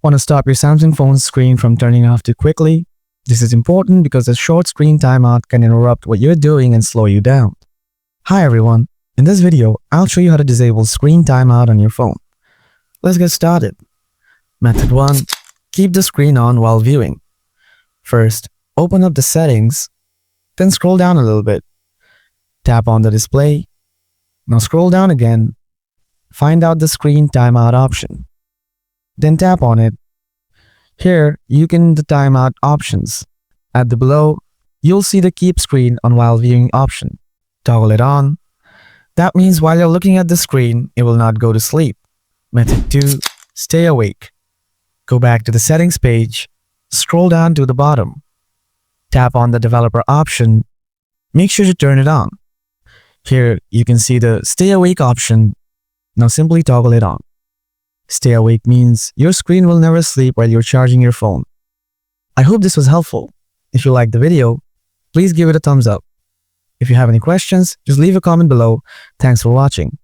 Want to stop your Samsung phone's screen from turning off too quickly? This is important because a short screen timeout can interrupt what you're doing and slow you down. Hi everyone, in this video, I'll show you how to disable screen timeout on your phone. Let's get started. Method 1. Keep the screen on while viewing. First, open up the settings, then scroll down a little bit. Tap on the display. Now scroll down again. Find out the screen timeout option. Then tap on it. Here, you can the timeout options. At the below, you'll see the keep screen on while viewing option. Toggle it on. That means while you're looking at the screen, it will not go to sleep. Method 2. Stay awake. Go back to the settings page. Scroll down to the bottom. Tap on the developer option. Make sure to turn it on. Here, you can see the stay awake option. Now simply toggle it on. Stay awake means your screen will never sleep while you're charging your phone. I hope this was helpful. If you liked the video, please give it a thumbs up. If you have any questions, just leave a comment below. Thanks for watching.